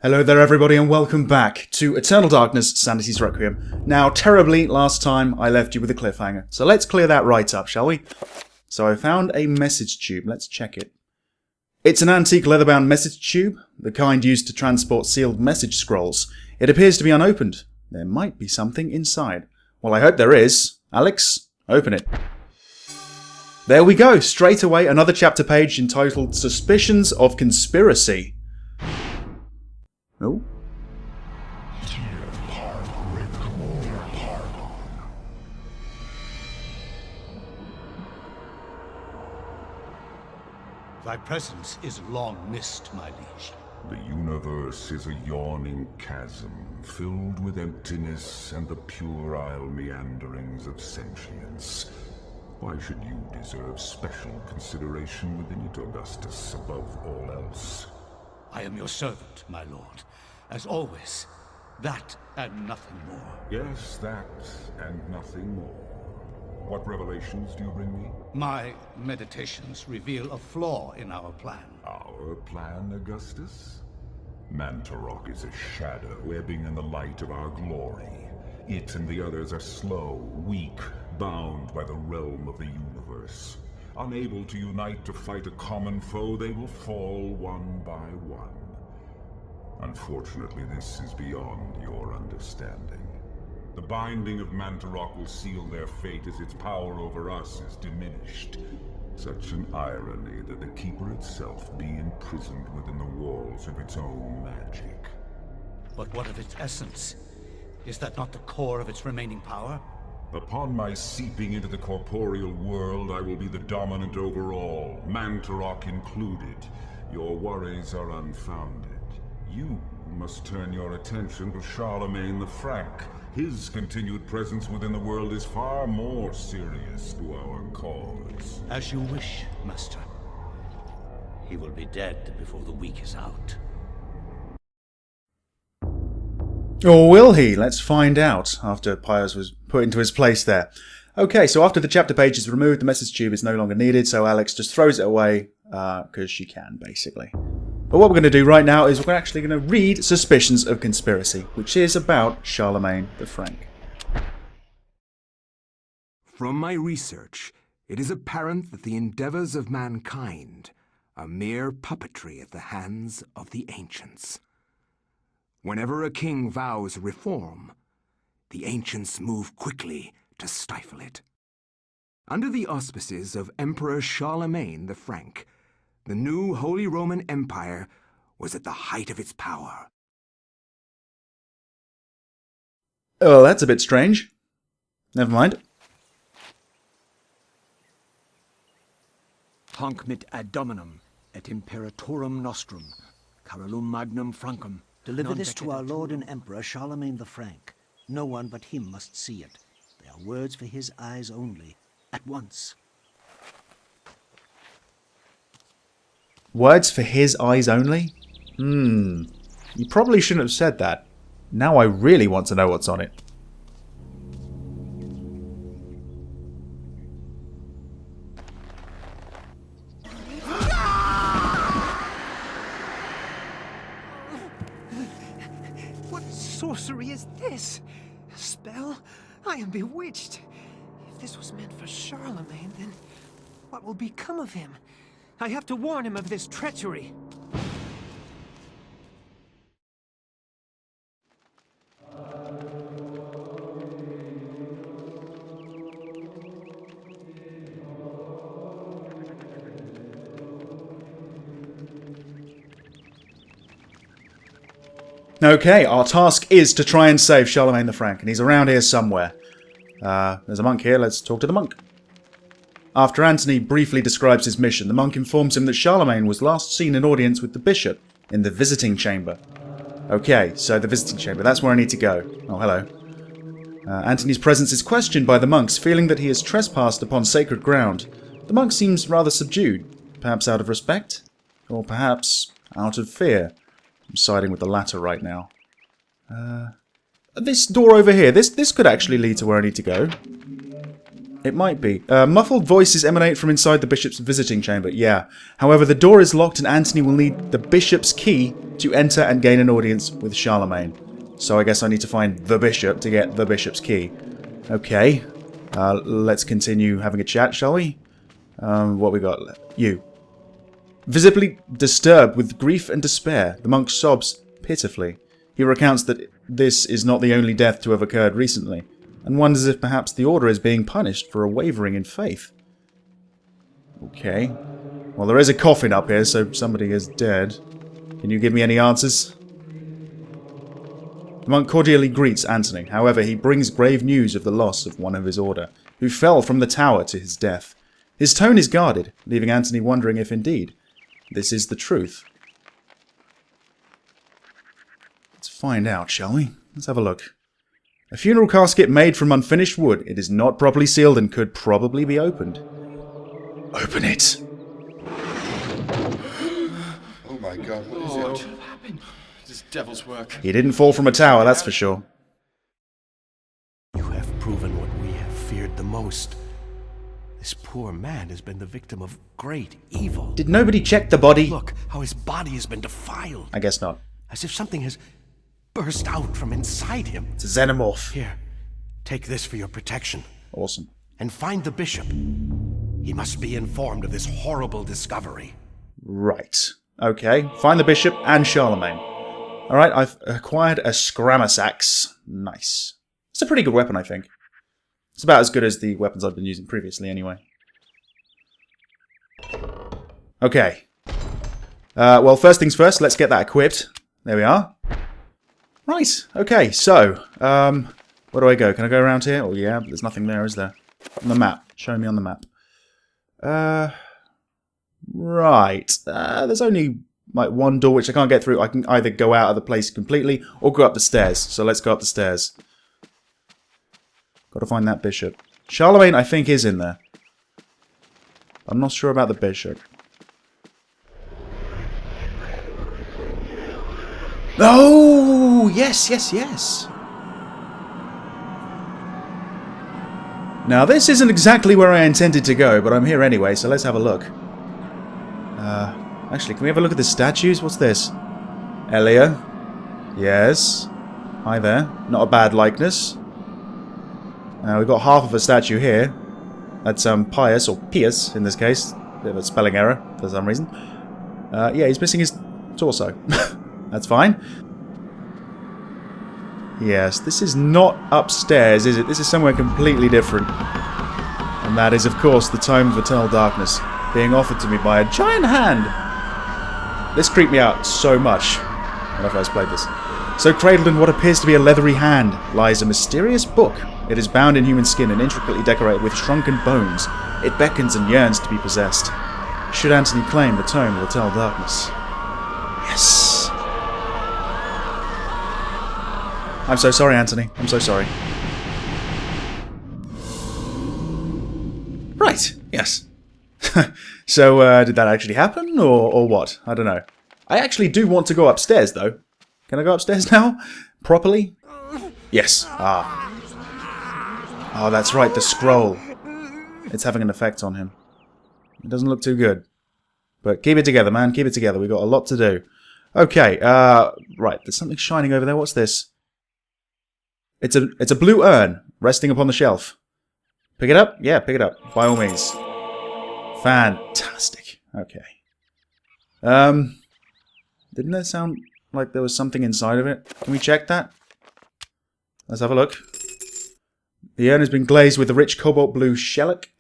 Hello there everybody and welcome back to Eternal Darkness, Sanity's Requiem. Now, terribly, last time I left you with a cliffhanger, so let's clear that right up, shall we? So I found a message tube, let's check it. It's an antique leather-bound message tube, the kind used to transport sealed message scrolls. It appears to be unopened. There might be something inside. Well, I hope there is. Alex, open it. There we go, straight away another chapter page entitled Suspicions of Conspiracy. Oh. Thy presence is long missed, my liege. The universe is a yawning chasm, filled with emptiness and the puerile meanderings of sentience. Why should you deserve special consideration within it, Augustus, above all else? I am your servant, my lord. As always, that and nothing more. Yes, that and nothing more. What revelations do you bring me? My meditations reveal a flaw in our plan. Our plan, Augustus? Mantarok is a shadow ebbing in the light of our glory. It and the others are slow, weak, bound by the realm of the universe. Unable to unite to fight a common foe, they will fall one by one. Unfortunately, this is beyond your understanding. The binding of Mantarok will seal their fate as its power over us is diminished. Such an irony that the Keeper itself be imprisoned within the walls of its own magic. But what of its essence? Is that not the core of its remaining power? Upon my seeping into the corporeal world, I will be the dominant over all, Mantarok included. Your worries are unfounded. You must turn your attention to Charlemagne the Frank. His continued presence within the world is far more serious to our cause. As you wish, Master. He will be dead before the week is out. Or will he? Let's find out, after Pius was put into his place there. Okay, so after the chapter page is removed, the message tube is no longer needed, so Alex just throws it away, because she can, basically. But what we're going to do right now is we're actually going to read Suspicions of Conspiracy, which is about Charlemagne the Frank. From my research, it is apparent that the endeavors of mankind are mere puppetry at the hands of the ancients. Whenever a king vows reform, the ancients move quickly to stifle it. Under the auspices of Emperor Charlemagne the Frank, the new Holy Roman Empire was at the height of its power. Oh, that's a bit strange. Never mind. Hanc mit ad dominum et imperatorum nostrum, Carolum magnum Francum. Deliver this to our Lord and Emperor Charlemagne the Frank. No one but him must see it. They are words for his eyes only. At once. Words for his eyes only? You probably shouldn't have said that. Now I really want to know what's on it. What sorcery is this? A spell? I am bewitched. If this was meant for Charlemagne, then what will become of him? I have to warn him of this treachery. Okay, our task is to try and save Charlemagne the Frank, and he's around here somewhere. There's a monk here, let's talk to the monk. After Antony briefly describes his mission, the monk informs him that Charlemagne was last seen in audience with the bishop in the visiting chamber. Okay, so the visiting chamber, that's where I need to go. Oh, hello. Antony's presence is questioned by the monks, feeling that he has trespassed upon sacred ground. The monk seems rather subdued, perhaps out of respect, or perhaps out of fear. I'm siding with the latter right now. This door over here, this could actually lead to where I need to go. It might be. Muffled voices emanate from inside the bishop's visiting chamber. Yeah. However, the door is locked and Antony will need the bishop's key to enter and gain an audience with Charlemagne. So I guess I need to find the bishop to get the bishop's key. Okay. Let's continue having a chat, shall we? What we got? You. Visibly disturbed with grief and despair, the monk sobs pitifully. He recounts that this is not the only death to have occurred recently, and wonders if perhaps the Order is being punished for a wavering in faith. Okay. Well, there is a coffin up here, so somebody is dead. Can you give me any answers? The monk cordially greets Antony. However, he brings grave news of the loss of one of his order, who fell from the tower to his death. His tone is guarded, leaving Antony wondering if indeed this is the truth. Let's find out, shall we? Let's have a look. A funeral casket made from unfinished wood. It is not properly sealed and could probably be opened. Open it! Oh my god, what is it? What happened? This devil's work. He didn't fall from a tower, that's for sure. You have proven what we have feared the most. This poor man has been the victim of great evil. Did nobody check the body? Look how his body has been defiled. I guess not. As if something has burst out from inside him. It's a xenomorph. Here, take this for your protection. Awesome. And find the bishop. He must be informed of this horrible discovery. Right. Okay. Find the bishop and Charlemagne. Alright, I've acquired a Scrammus axe. Nice. It's a pretty good weapon, I think. It's about as good as the weapons I've been using previously, anyway. Okay. Well, first things first, let's get that equipped. There we are. Right, okay, so, where do I go? Can I go around here? Oh, yeah, there's nothing there, is there? On the map. Show me on the map. Right. There's only, like, one door which I can't get through. I can either go out of the place completely or go up the stairs. So let's go up the stairs. Got to find that bishop. Charlemagne, I think, is in there. I'm not sure about the bishop. Oh, yes, yes, yes. Now, this isn't exactly where I intended to go, but I'm here anyway, so let's have a look. Actually, can we have a look at the statues? What's this? Elia. Yes. Hi there. Not a bad likeness. We've got half of a statue here. That's Pius, or Pius in this case. Bit of a spelling error for some reason. Yeah, he's missing his torso. That's fine. Yes, this is not upstairs, is it? This is somewhere completely different. And that is, of course, the Tome of Eternal Darkness, being offered to me by a giant hand. This creeped me out so much when I first played this. So cradled in what appears to be a leathery hand lies a mysterious book. It is bound in human skin and intricately decorated with shrunken bones. It beckons and yearns to be possessed. Should Antony claim the Tome of Eternal Darkness? Yes! I'm so sorry, Antony. I'm so sorry. Right, yes. So, did that actually happen, or what? I don't know. I actually do want to go upstairs, though. Can I go upstairs now? Properly? Yes. Ah. Oh, that's right, the scroll. It's having an effect on him. It doesn't look too good. But keep it together, man. Keep it together. We've got a lot to do. Okay, right. There's something shining over there. What's this? It's a blue urn resting upon the shelf. Pick it up? Yeah, pick it up. By all means. Fantastic. Okay. Didn't that sound like there was something inside of it? Can we check that? Let's have a look. The urn has been glazed with a rich cobalt blue shellac,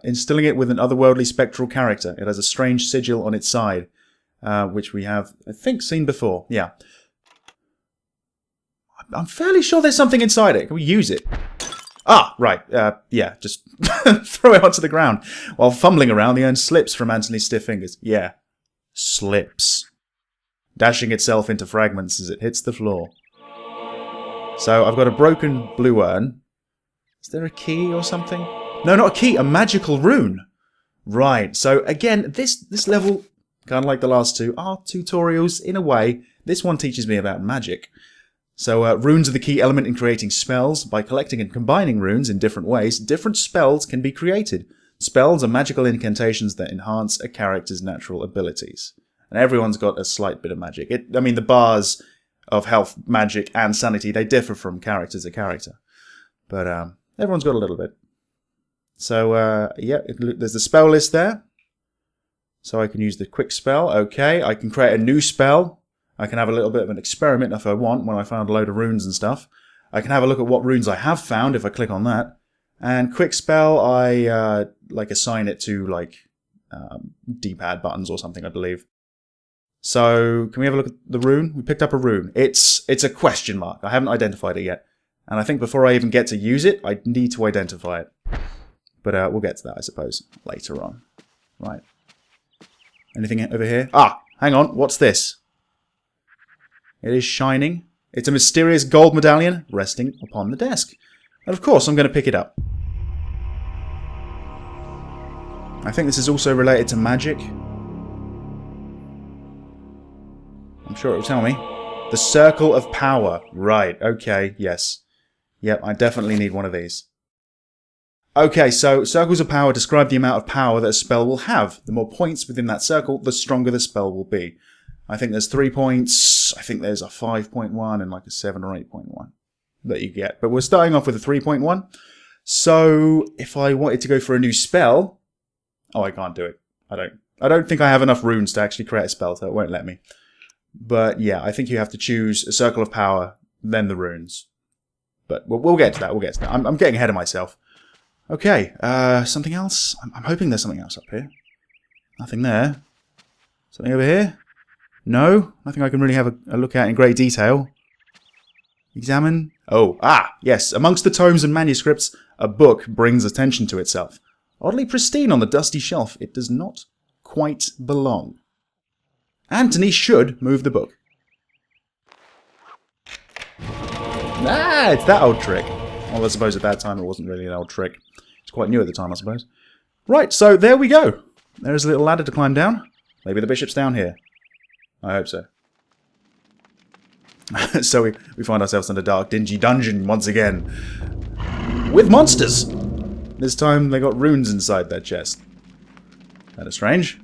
instilling it with an otherworldly spectral character. It has a strange sigil on its side, which we have, I think, seen before. Yeah. I'm fairly sure there's something inside it. Can we use it? Ah, right. Yeah, just throw it onto the ground. While fumbling around, the urn slips from Antony's stiff fingers. Yeah. Slips. Dashing itself into fragments as it hits the floor. So, I've got a broken blue urn. Is there a key or something? No, not a key. A magical rune. Right. So, again, this level, kind of like the last two, are tutorials in a way. This one teaches me about magic. So, runes are the key element in creating spells. By collecting and combining runes in different ways, different spells can be created. Spells are magical incantations that enhance a character's natural abilities. And everyone's got a slight bit of magic. I mean, the bars of health, magic, and sanity, they differ from character to character. But everyone's got a little bit. So, yeah, there's the spell list there. So I can use the quick spell. Okay, I can create a new spell. I can have a little bit of an experiment if I want, when I found a load of runes and stuff. I can have a look at what runes I have found if I click on that. And quick spell, I assign it to D-pad buttons or something, I believe. So can we have a look at the rune? We picked up a rune. It's a question mark. I haven't identified it yet. And I think before I even get to use it, I need to identify it. But we'll get to that, I suppose, later on. Right. Anything over here? Ah, hang on. What's this? It is shining. It's a mysterious gold medallion resting upon the desk. And of course, I'm going to pick it up. I think this is also related to magic. I'm sure it will tell me. The Circle of Power. Right, okay, yes. Yep, I definitely need one of these. Okay, so circles of power describe the amount of power that a spell will have. The more points within that circle, the stronger the spell will be. I think there's 3 points, I think there's a 5.1 and like a 7 or 8.1 that you get. But we're starting off with a 3.1. So if I wanted to go for a new spell... Oh, I can't do it. I don't think I have enough runes to actually create a spell, so it won't let me. But yeah, I think you have to choose a circle of power, then the runes. But we'll get to that, we'll get to that. I'm getting ahead of myself. Okay, something else? I'm hoping there's something else up here. Nothing there. Something over here? No? Nothing I can really have a look at in great detail. Examine. Oh, yes. Amongst the tomes and manuscripts, a book brings attention to itself. Oddly pristine on the dusty shelf, it does not quite belong. Anthony should move the book. It's that old trick. Well, I suppose at that time it wasn't really an old trick. It's quite new at the time, I suppose. Right, so there we go. There's a little ladder to climb down. Maybe the bishop's down here. I hope so. So we find ourselves in a dark, dingy dungeon once again. With monsters! This time they got runes inside their chest. That is strange.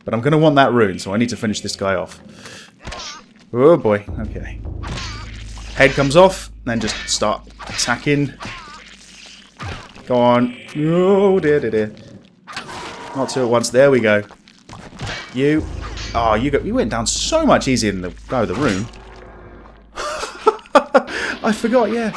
But I'm going to want that rune, so I need to finish this guy off. Oh boy, okay. Head comes off, then just start attacking. Go on. Oh dear, dear, dear. Not two at once. There we go. You. Oh, you went down so much easier than the guy with the rune. I forgot, yeah.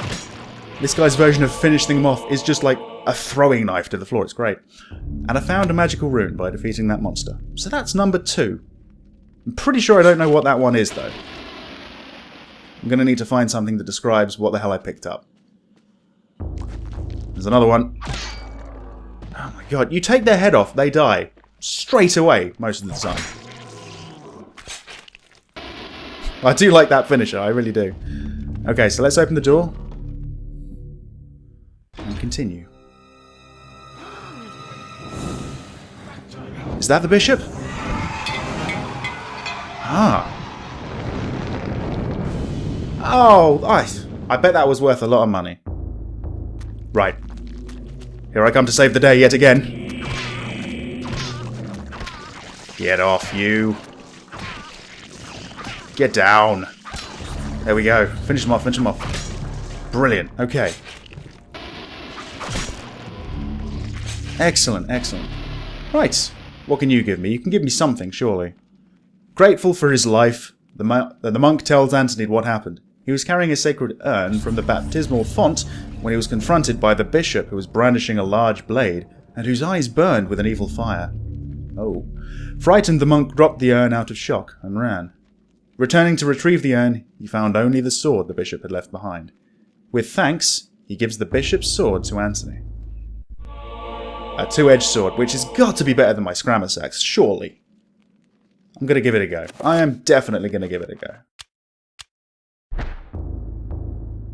This guy's version of finishing them off is just like a throwing knife to the floor. It's great. And I found a magical rune by defeating that monster. So that's number 2. I'm pretty sure I don't know what that one is, though. I'm going to need to find something that describes what the hell I picked up. There's another one. Oh my god, you take their head off, they die. Straight away, most of the time. I do like that finisher, I really do. Okay, so let's open the door. And continue. Is that the bishop? Ah. Oh, I bet that was worth a lot of money. Right. Here I come to save the day yet again. Get off, you. Get down. There we go. Finish him off, finish him off. Brilliant. Okay. Excellent, excellent. Right. What can you give me? You can give me something, surely. Grateful for his life, the monk tells Anthony what happened. He was carrying a sacred urn from the baptismal font when he was confronted by the bishop who was brandishing a large blade and whose eyes burned with an evil fire. Oh. Frightened, the monk dropped the urn out of shock and ran. Returning to retrieve the urn, he found only the sword the bishop had left behind. With thanks, he gives the bishop's sword to Anthony. A two-edged sword, which has got to be better than my Scrammer axe, surely. I'm going to give it a go. I am definitely going to give it a go.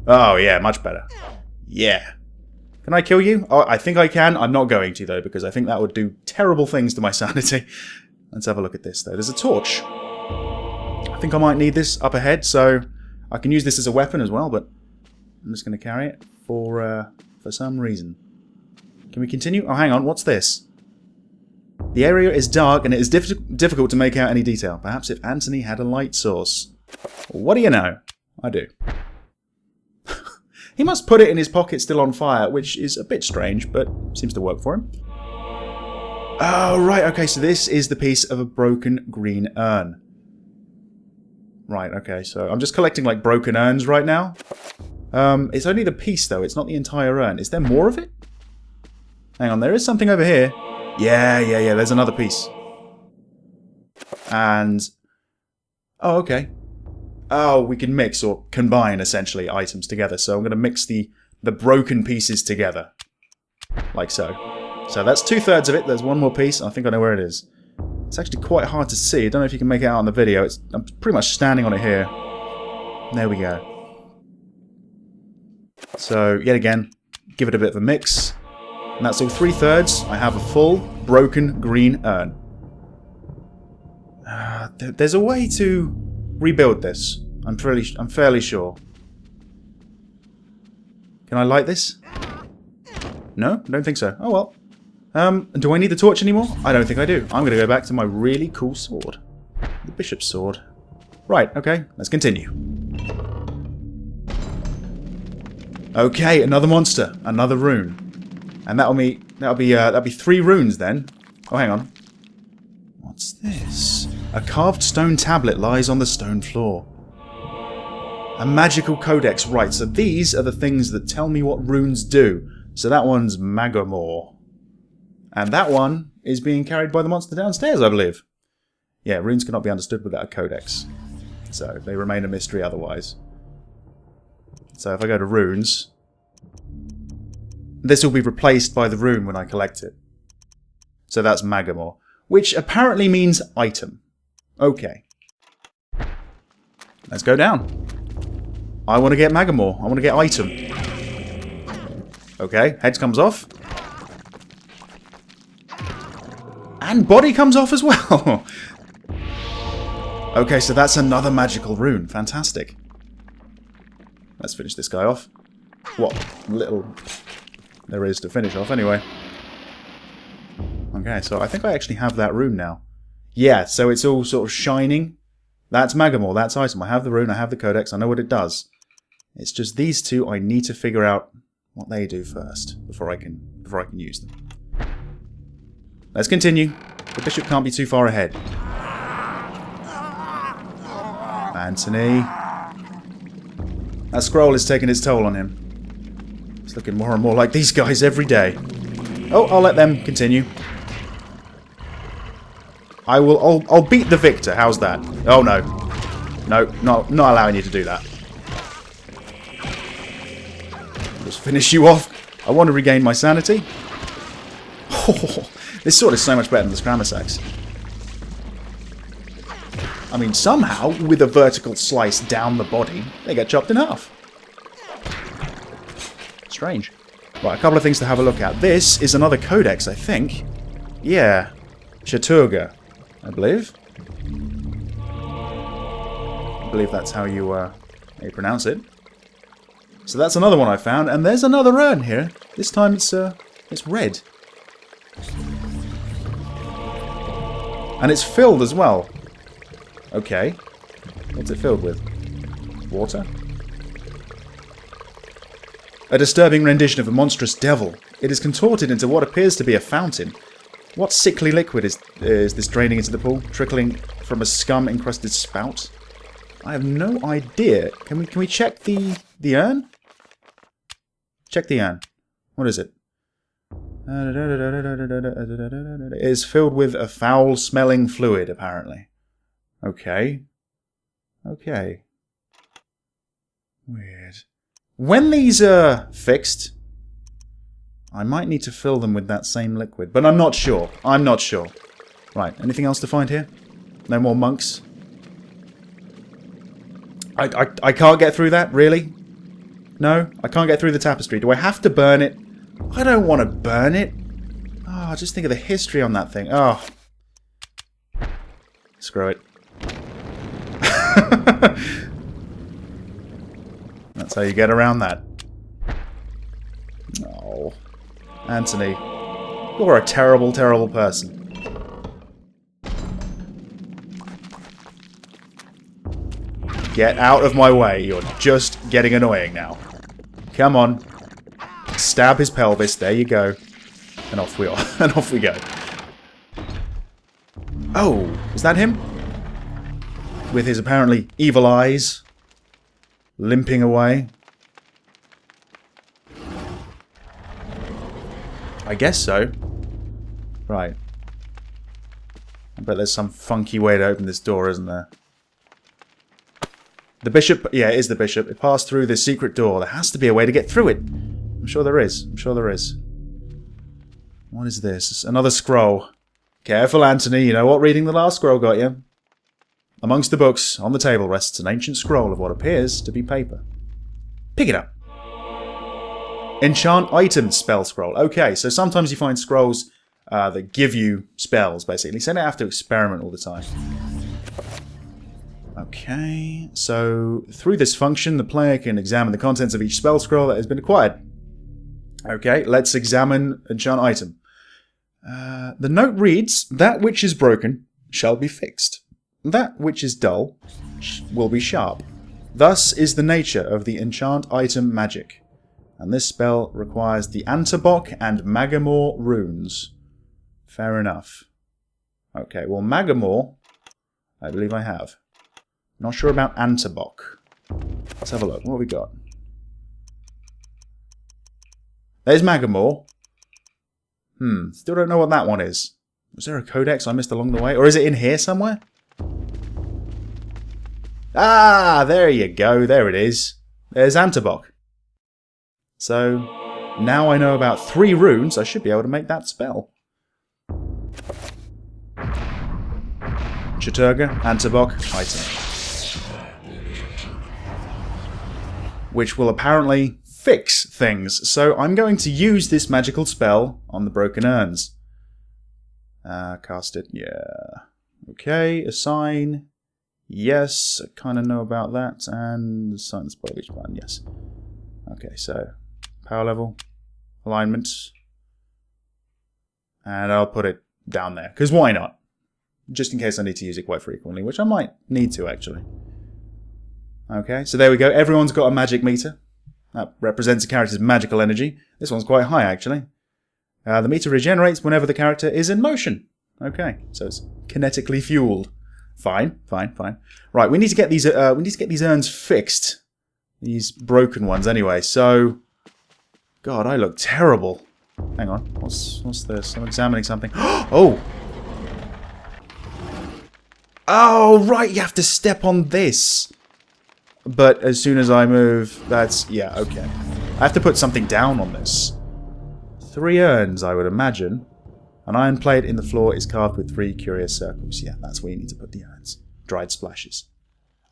Oh yeah, much better. Yeah. Can I kill you? Oh, I think I can. I'm not going to, though, because I think that would do terrible things to my sanity. Let's have a look at this, though. There's a torch. I think I might need this up ahead, so I can use this as a weapon as well, but I'm just going to carry it for some reason. Can we continue? Oh, hang on. What's this? The area is dark and it is difficult to make out any detail. Perhaps if Anthony had a light source. What do you know? I do. He must put it in his pocket still on fire, which is a bit strange, but seems to work for him. Oh, right, okay, so this is the piece of a broken green urn. Right, okay, so I'm just collecting, like, broken urns right now. It's only the piece, though, it's not the entire urn. Is there more of it? Hang on, there is something over here. Yeah, there's another piece. And... oh, okay. Oh, we can mix or combine, essentially, items together. So I'm going to mix the broken pieces together. Like so. So that's 2/3 of it. There's one more piece. I think I know where it is. It's actually quite hard to see. I don't know if you can make it out on the video. I'm pretty much standing on it here. There we go. So, yet again, give it a bit of a mix. And that's all 3/3. I have a full, broken green urn. There's a way to rebuild this. I'm fairly sure. Can I light this? No? I don't think so. Oh well. Do I need the torch anymore? I don't think I do. I'm going to go back to my really cool sword. The bishop's sword. Right, okay. Let's continue. Okay, another monster. Another rune. And that'll be 3 runes then. Oh, hang on. What's this? A carved stone tablet lies on the stone floor. A magical codex. Right, so these are the things that tell me what runes do. So that one's Magamore. And that one is being carried by the monster downstairs, I believe. Yeah, runes cannot be understood without a codex. So they remain a mystery otherwise. So if I go to runes, this will be replaced by the rune when I collect it. So that's Magamore, which apparently means item. Okay. Let's go down. I want to get Magamore. I want to get item. Okay, head comes off. And body comes off as well. Okay, so that's another magical rune. Fantastic. Let's finish this guy off. What little there is to finish off anyway. Okay, so I think I actually have that rune now. Yeah, so it's all sort of shining. That's Magamore, that's item. I have the rune, I have the codex, I know what it does. It's just these two I need to figure out what they do first before I can use them. Let's continue. The bishop can't be too far ahead. Anthony. That scroll is taking its toll on him. It's looking more and more like these guys every day. Oh, I'll let them continue. I'll beat the victor. How's that? Oh no. No, not allowing you to do that. Just finish you off. I want to regain my sanity. Oh, this sword is so much better than this grammar axe. I mean, somehow, with a vertical slice down the body, they get chopped in half. Strange. Right, a couple of things to have a look at. This is another codex, I think. Yeah. Chaturga, I believe. I believe that's how you pronounce it. So that's another one I found, and there's another urn here. This time it's red. And it's filled as well. Okay. What's it filled with? Water? A disturbing rendition of a monstrous devil. It is contorted into what appears to be a fountain. What sickly liquid is this draining into the pool, trickling from a scum-encrusted spout? I have no idea. Can we check the urn? Check the urn. What is it? It is filled with a foul-smelling fluid, apparently. Okay. Okay. Weird. When these are fixed, I might need to fill them with that same liquid, but I'm not sure. I'm not sure. Right, anything else to find here? No more monks? I can't get through that, really? No? I can't get through the tapestry. Do I have to burn it? I don't want to burn it. Oh, just think of the history on that thing. Oh. Screw it. That's how you get around that. Oh. Anthony. You're a terrible, terrible person. Get out of my way. You're just getting annoying now. Come on. Stab his pelvis. There you go. And off we are. And off we go. Oh, is that him? With his apparently evil eyes. Limping away. I guess so. Right. I bet there's some funky way to open this door, isn't there? The bishop... Yeah, it is the bishop. It passed through this secret door. There has to be a way to get through it. I'm sure there is. I'm sure there is. What is this? Another scroll. Careful, Anthony. You know what reading the last scroll got you. Amongst the books on the table rests an ancient scroll of what appears to be paper. Pick it up. Enchant item spell scroll. Okay, so sometimes you find scrolls that give you spells, basically. So you don't have to experiment all the time. Okay, so through this function, the player can examine the contents of each spell scroll that has been acquired. Okay, let's examine enchant item. The note reads, "That which is broken shall be fixed. That which is dull will be sharp. Thus is the nature of the enchant item magic. And this spell requires the Antibok and Magamore runes." Fair enough. Okay, well, Magamore, I believe I have. Not sure about Antibok. Let's have a look. What have we got? There's Magamore. Still don't know what that one is. Was there a codex I missed along the way? Or is it in here somewhere? Ah, there you go. There it is. There's Antibok. So, now I know about 3 runes, I should be able to make that spell. Chaturga, Antibok, item. Which will apparently fix things. So I'm going to use this magical spell on the broken urns. Cast it, yeah. Okay, assign. Yes, I kind of know about that. And assign the spell of each button, yes. Okay, so power level, alignment. And I'll put it down there, because why not? Just in case I need to use it quite frequently, which I might need to, actually. Okay, so there we go. Everyone's got a magic meter. That represents a character's magical energy. This one's quite high, actually. The meter regenerates whenever the character is in motion. Okay, so it's kinetically fueled. Fine, fine, fine. Right, we need to get these. We need to get these urns fixed. These broken ones, anyway. So, God, I look terrible. Hang on, what's this? I'm examining something. Oh! Oh, right, you have to step on this. But as soon as I move, that's... Yeah, okay. I have to put something down on this. 3 urns, I would imagine. An iron plate in the floor is carved with 3 curious circles. Yeah, that's where you need to put the urns. Dried splashes.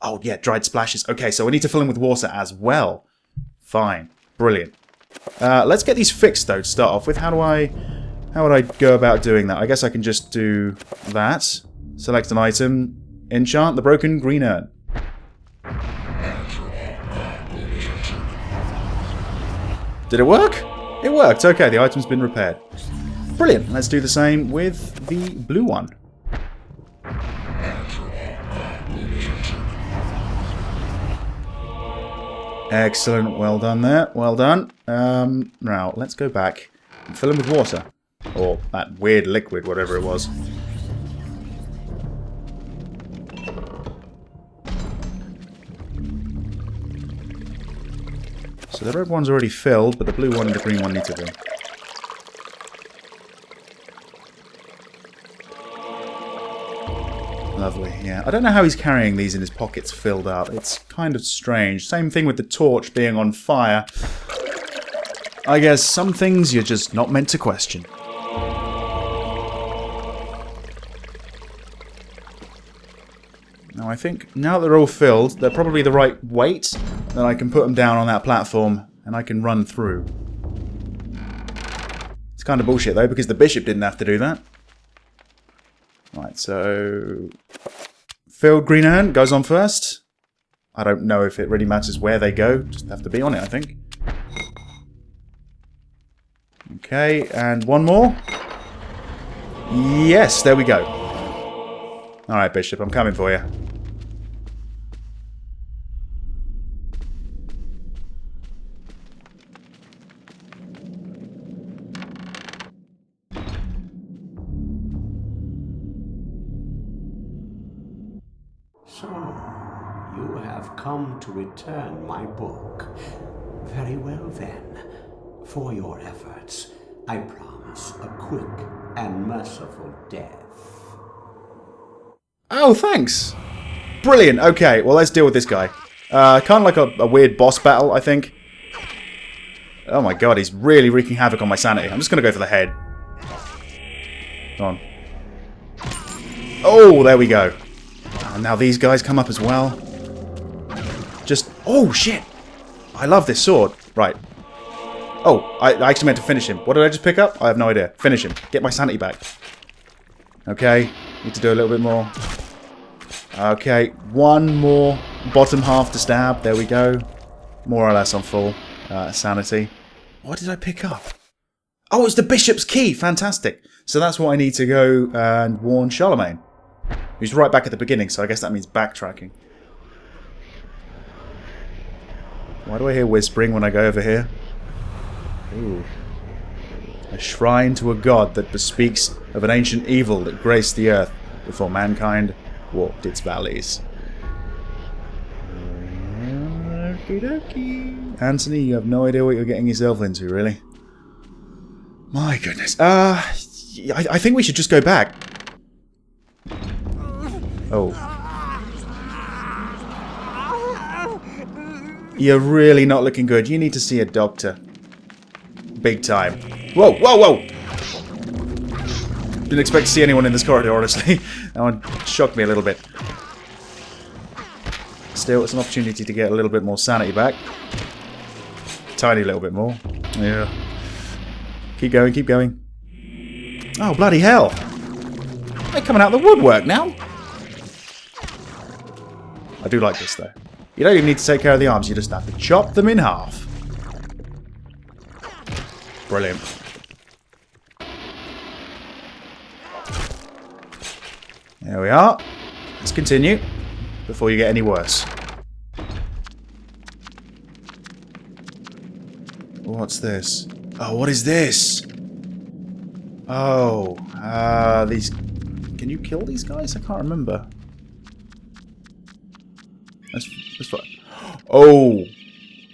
Oh, yeah, dried splashes. Okay, so we need to fill them with water as well. Fine. Brilliant. Let's get these fixed, though, to start off with. How would I go about doing that? I guess I can just do that. Select an item. Enchant the broken green urn. Did it work? It worked. Okay, the item's been repaired. Brilliant. Let's do the same with the blue one. Excellent. Well done there. Well done. Now, let's go back and fill them with water. Or that weird liquid, whatever it was. So the red one's already filled, but the blue one and the green one need to be. Lovely, yeah. I don't know how he's carrying these in his pockets filled up. It's kind of strange. Same thing with the torch being on fire. I guess some things you're just not meant to question. Now I think, now that they're all filled, they're probably the right weight. Then I can put them down on that platform and I can run through. It's kind of bullshit though, because the bishop didn't have to do that. Right, so... Filled green urn goes on first. I don't know if it really matters where they go. Just have to be on it, I think. Okay, and one more. Yes, there we go. Alright, bishop, I'm coming for you. You have come to return my book. Very well then. For your efforts, I promise a quick and merciful death. Oh, thanks. Brilliant. Okay, well, let's deal with this guy. Kind of like a weird boss battle, I think. Oh my god, he's really wreaking havoc on my sanity. I'm just going to go for the head. Come on. Oh, there we go. And now these guys come up as well. Just... Oh, shit. I love this sword. Right. Oh, I actually meant to finish him. What did I just pick up? I have no idea. Finish him. Get my sanity back. Okay. Need to do a little bit more. Okay. One more bottom half to stab. There we go. More or less on full sanity. What did I pick up? Oh, it's the bishop's key. Fantastic. So that's what I need to go and warn Charlemagne. He's right back at the beginning, so I guess that means backtracking. Why do I hear whispering when I go over here? Ooh. A shrine to a god that bespeaks of an ancient evil that graced the earth before mankind walked its valleys. Okie dokie. Anthony, you have no idea what you're getting yourself into, really. My goodness. I think we should just go back. Oh. You're really not looking good. You need to see a doctor. Big time. Whoa, whoa, whoa! Didn't expect to see anyone in this corridor, honestly. That one shocked me a little bit. Still, it's an opportunity to get a little bit more sanity back. Tiny little bit more. Yeah. Keep going, keep going. Oh, bloody hell! They're coming out of the woodwork now! I do like this, though. You don't even need to take care of the arms, you just have to chop them in half. Brilliant. There we are. Let's continue before you get any worse. What's this? Oh, what is this? Oh, these... Can you kill these guys? I can't remember. That's fine. Oh,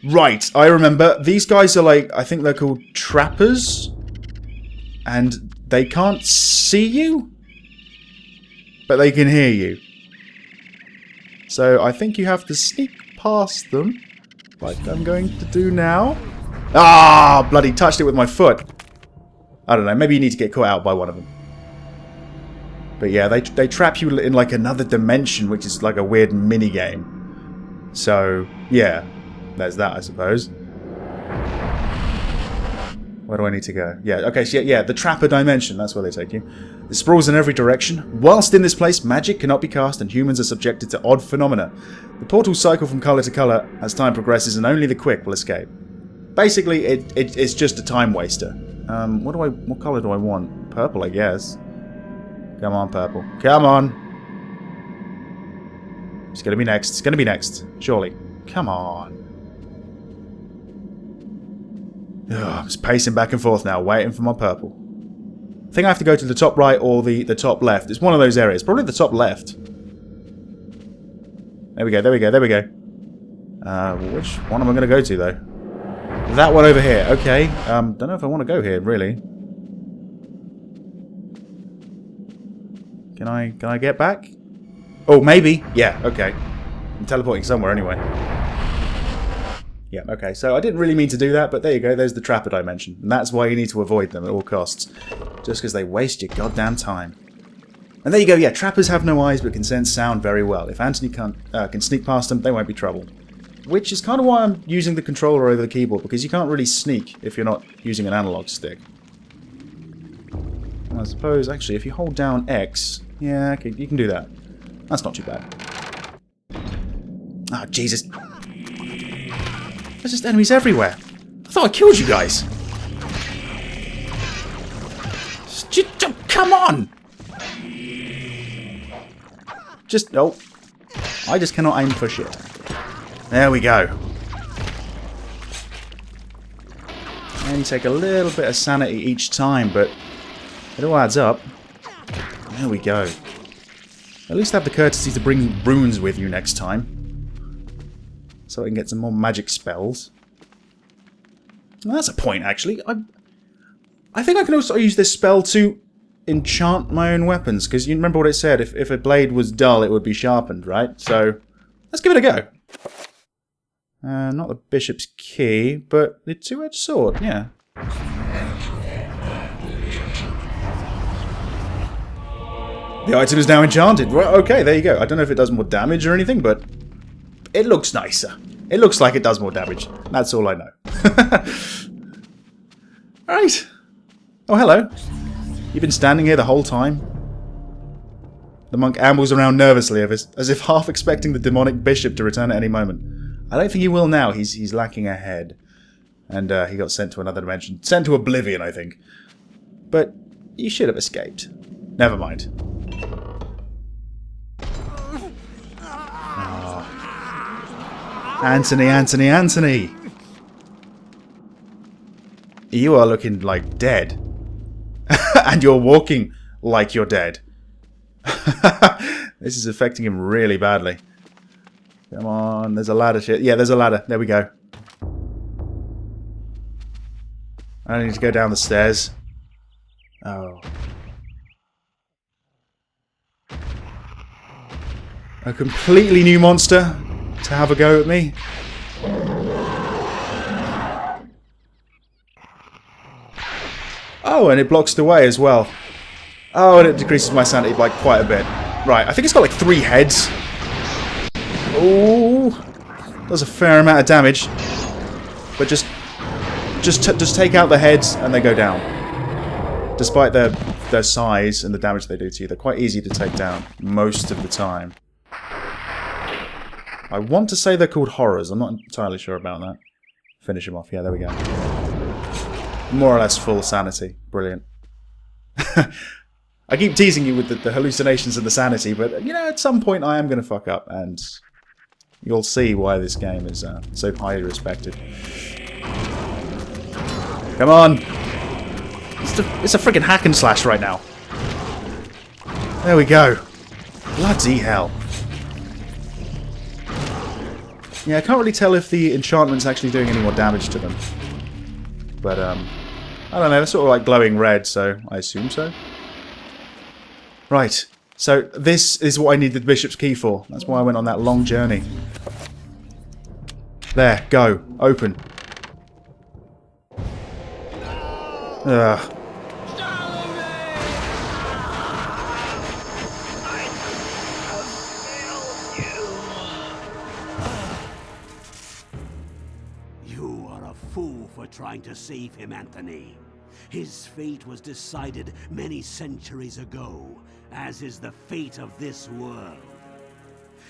right. I remember. These guys are like, I think they're called trappers. And they can't see you, but they can hear you. So I think you have to sneak past them, like I'm going to do now. Ah, bloody touched it with my foot. I don't know. Maybe you need to get caught out by one of them. But yeah, they trap you in like another dimension, which is like a weird mini game. So, yeah, there's that, I suppose. Where do I need to go? Yeah, okay, so yeah, the Trapper Dimension, that's where they take you. It sprawls in every direction. Whilst in this place, magic cannot be cast and humans are subjected to odd phenomena. The portals cycle from colour to colour as time progresses and only the quick will escape. Basically, it's just a time waster. What colour do I want? Purple, I guess. Come on, purple. Come on! It's gonna be next. It's gonna be next. Surely. Come on. Ugh, I'm just pacing back and forth now, waiting for my purple. I think I have to go to the top right or the top left. It's one of those areas. Probably the top left. There we go, there we go, there we go. Which one am I going to go to, though? That one over here. Okay. Don't know if I want to go here, really. Can I get back? Oh, maybe. Yeah, okay. I'm teleporting somewhere anyway. Yeah, okay. So I didn't really mean to do that, but there you go. There's the Trapper Dimension. And that's why you need to avoid them at all costs. Just because they waste your goddamn time. And there you go. Yeah, trappers have no eyes but can sense sound very well. If Anthony can sneak past them, they won't be troubled. Which is kind of why I'm using the controller over the keyboard, because you can't really sneak if you're not using an analog stick. I suppose, actually, if you hold down X... Yeah, okay, you can do that. That's not too bad. Oh, Jesus. There's just enemies everywhere. I thought I killed you guys. Come on! Just... Oh. I just cannot aim for shit. There we go. And you take a little bit of sanity each time, but it all adds up. There we go. At least have the courtesy to bring runes with you next time. so I can get some more magic spells. Well, that's a point, actually. I think I can also use this spell to enchant my own weapons, because you remember what it said, if a blade was dull, it would be sharpened, right? So, let's give it a go. Not the bishop's key, but the two-edged sword, yeah. The item is now enchanted. Right, okay, there you go. I don't know if it does more damage or anything, but it looks nicer. It looks like it does more damage. That's all I know. Alright. Oh, hello. You've been standing here the whole time? The monk ambles around nervously, as if half expecting the demonic bishop to return at any moment. I don't think he will now. He's lacking a head. And he got sent to another dimension. Sent to oblivion, I think. But you should have escaped. Never mind. Anthony, Anthony, Anthony! You are looking like dead. And you're walking like you're dead. This is affecting him really badly. Come on, there's a ladder shit. Yeah, there's a ladder. There we go. I need to go down the stairs. Oh. A completely new monster to have a go at me. Oh, and it blocks the way as well. Oh, and it decreases my sanity by quite a bit. Right, I think it's got like 3 heads. Oh, does a fair amount of damage. But just take out the heads and they go down. Despite their size and the damage they do to you, they're quite easy to take down most of the time. I want to say they're called horrors. I'm not entirely sure about that. Finish him off. Yeah, there we go. More or less full sanity. Brilliant. I keep teasing you with the hallucinations and the sanity, but, you know, at some point I am going to fuck up, and you'll see why this game is so highly respected. Come on! It's a freaking hack and slash right now. There we go. Bloody hell. Yeah, I can't really tell if the enchantment's actually doing any more damage to them. But, I don't know, they're sort of like glowing red, so I assume so. Right, so this is what I need the bishop's key for. That's why I went on that long journey. There, go, open. Ugh. You are a fool for trying to save him, Anthony. His fate was decided many centuries ago, as is the fate of this world.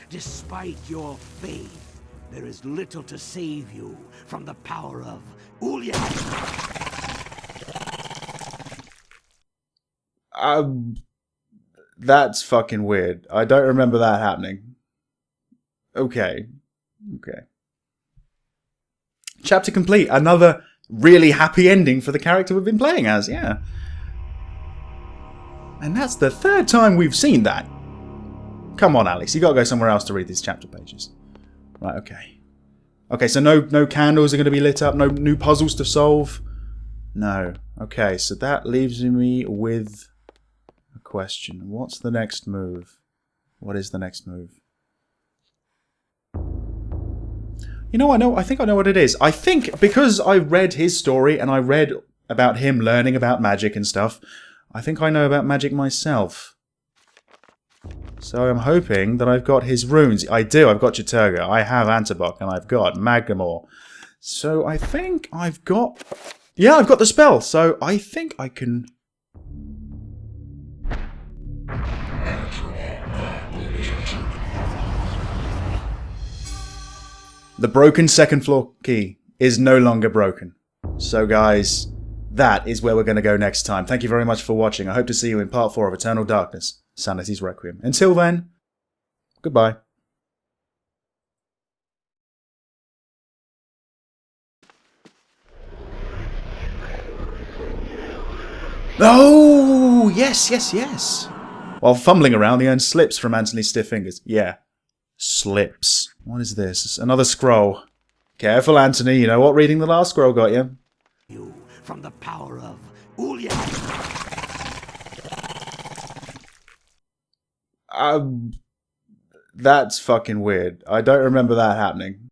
Despite your faith, there is little to save you from the power of Ulya. That's fucking weird. I don't remember that happening. Okay. Okay. Chapter complete. Another really happy ending for the character we've been playing as, yeah. And that's the 3rd time we've seen that. Come on, Alex, you gotta go somewhere else to read these chapter pages. Right, okay. Okay, so no candles are gonna be lit up, no new puzzles to solve. No. Okay, so that leaves me with a question. What's the next move? What is the next move? You know, I think I know what it is. I think because I read his story and I read about him learning about magic and stuff, I think I know about magic myself. So I'm hoping that I've got his runes. I do, I've got Chiturga, I have Antibok, and I've got Magamore. So I think I've got... Yeah, I've got the spell, so I think I can... The broken 2nd floor key is no longer broken. So guys, that is where we're going to go next time. Thank you very much for watching. I hope to see you in part 4 of Eternal Darkness, Sanity's Requiem. Until then, goodbye. Oh, yes, yes, yes. While fumbling around, the urn slips from Anthony's stiff fingers. Yeah, slips. What is this? Another scroll. Careful, Anthony. You know what reading the last scroll got you. You from the power of Ulya. That's fucking weird. I don't remember that happening.